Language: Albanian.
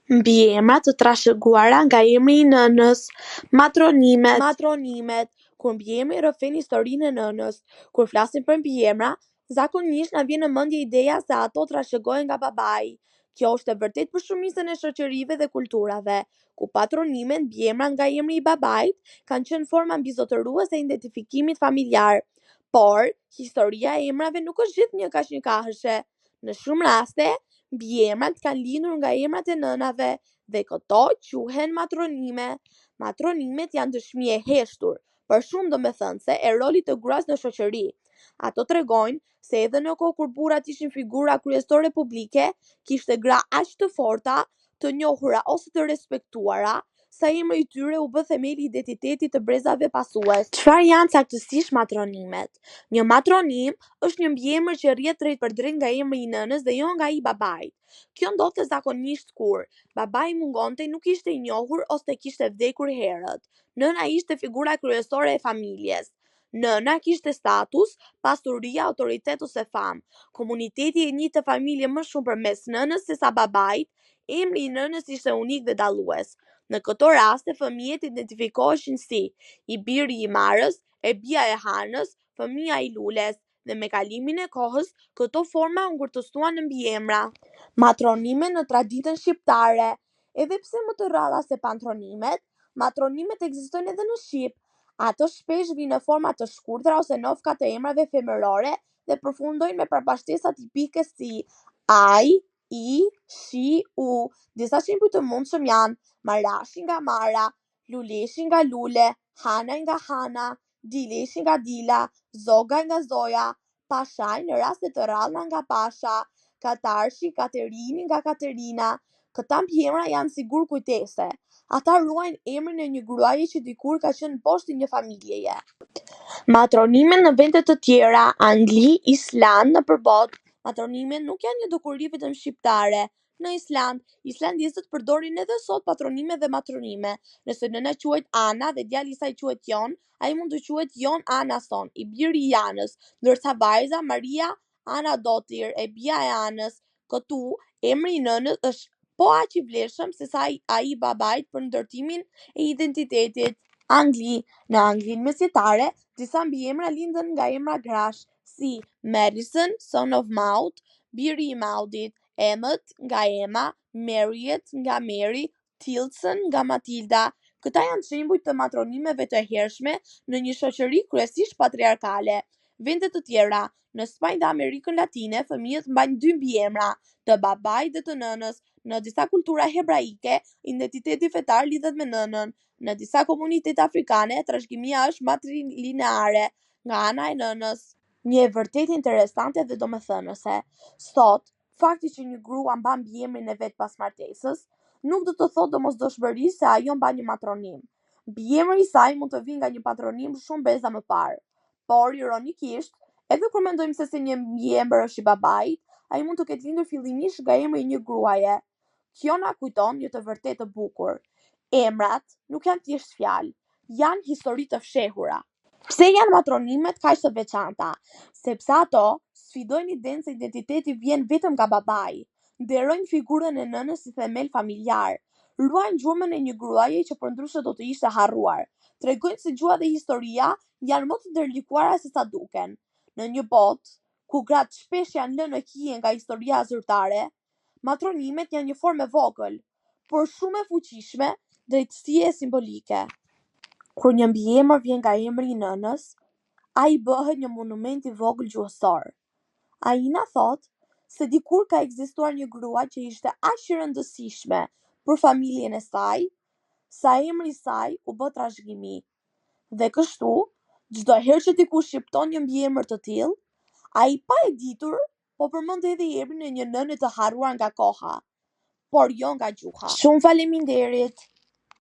Mbiemrat të trashëguara nga emri i nënës, matronimet, kur mbiemri rrëfen historinë e nënës. Kur flasim për mbiemra, zakonisht na vjen në mendje ideja se ato trashëgohen nga babai. Kjo është e vërtetë për shumicën e shoqërive dhe kulturave, ku patronimet, mbiemra nga emri i babait, kanë qenë forma mbizotëruese e identifikimit familjar. Por, historia e emrave nuk është gjithnjë kaq njëkahëshe. Në shumë raste, mbiemrat kanë lindur nga emrat e nënave dhe këto quhen matronime. Matronimet janë dëshmi e heshtur, për shumë domethënëse, e rolit të gruas në shoqëri. Ato tregojnë se edhe në kohë kur burrat ishin figura kryesore publike, kishte gra aq të forta, të njohura ose të respektuara, sa emri i tyre u bë themeli i identitetit të brezave pasues. Çfarë janë saktësisht matronimet? Një matronim është një mbiemër që rrjet drejt për drejt nga emri i nënës dhe jo nga i babait. Kjo ndodhte zakonisht kur babai mungonte, nuk ishte i njohur ose kishte vdekur herët. Nëna ishte figura kryesore e familjes. Nëna kishte status, pasuri, autoritet ose famë. Komuniteti e njihte familje më shumë përmes nënës sesa babait. Emri i nënës ishte unik dhe dallues. Në këto raste, fëmijët identifikoheshin si i biri i Marës, e bia e Hanës, fëmia i Lules, dhe me kalimin e kohës, këto forma u ngurtësuan në mbiemra. Matronime në traditën shqiptare. Edhe pse më të rralla se patronimet, matronimet ekzistojnë edhe në Shqip. Ato shpesh vijnë në forma të shkurtra ose nofka të emrave femërore dhe përfundojnë me përmbajtësa tipike si ai, i, shi, u. Disa shembuj të mundshëm janë Marashi nga Mara, Luleshi nga Lule, Hana nga Hana, Dileshi nga Dila, Zoga nga Zoja, Pashaj në raste të rralla nga Pasha, Katarshi, Katerini nga Katerina. Këta mbiemra janë sigur kujtese. Ata ruajnë emrin e një gruaje që dikur ka qenë poshtë një familjeje. Matronimet në vende të tjera, Angli, Island, nëpër botë, matronimet nuk janë një dukuri vetëm shqiptare. Në islandezët përdorin edhe sot patronime dhe matronime. Nëse nëna quhet Ana dhe djali i saj quhet Jon, ai mund të quhet Jon Anason, i biri i Anës, ndërsa vajza Maria Anadotir, e bia e Anës. Këtu, emri i nënës është po aq i vlefshëm sesa ai i babait për ndërtimin e identitetit. Angli. Në Anglinë mesjetare, disa mbiemra lindën nga emra grash, si Madison, son of Maud, biri i Maudit, Emmet nga Emma, Marriott nga Mary, Tilson nga Matilda. Këta janë shembuj të matronimeve të hershme në një shoqëri kryesisht patriarkale. Vende të tjera, në Spanjë dhe Amerikën Latine, fëmijët mbajnë 2 mbiemra, të babait dhe të nënës. Në disa kultura hebraike, identiteti fetar lidhet me nënën. Në disa komunitete afrikane, trashëgimia është matrilineare, nga ana e nënës. Një e vërtet interesante dhe domethënëse. Sot, fakti që një grua mban mbiemrin e vet pas martesës, nuk do të thotë domosdoshmërisht se ajo mban një matronim. Mbiemri i saj mund të vijë nga një patronim shumë beza më parë. Por, ironikisht, edhe kur mendojmë se një mbiemër është i babait, ai mund të ketë lindur fillimisht nga emri i një gruaje. Kjo na kujton një të vërtetë të bukur. Emrat nuk janë thjesht fjalë, janë histori të fshehura. Pse janë matronimet kaq të veçanta? Sepse ato sfidojnë idenë se identiteti vjen vetëm nga babai, nderojnë figurën e nënës si themel familjar, ruajnë gjurmën e një gruaje që përndryshe do të ishte harruar, tregojnë se gjua dhe historia janë më të ndërlikuara se sa duken. Në një botë ku gratë shpesh janë lënë në hije nga historia zyrtare, matronimet janë një formë e vogël, por shumë e fuqishme drejtësie simbolike. Kur një mbiemër vjen nga emri i nënës, ai bëhet një monument i vogël gjuhësor. Ai na thot se dikur ka ekzistuar një grua që ishte aq e rëndësishme për familjen e saj, sa emri i saj u bë trashëgimi. Dhe kështu, çdo herë që dikush shqipton një mbiemër të tillë, ai pa e ditur, po përmend edhe emrin e një nëne të harruar nga koha, por jo nga gjuha. Shumë faleminderit.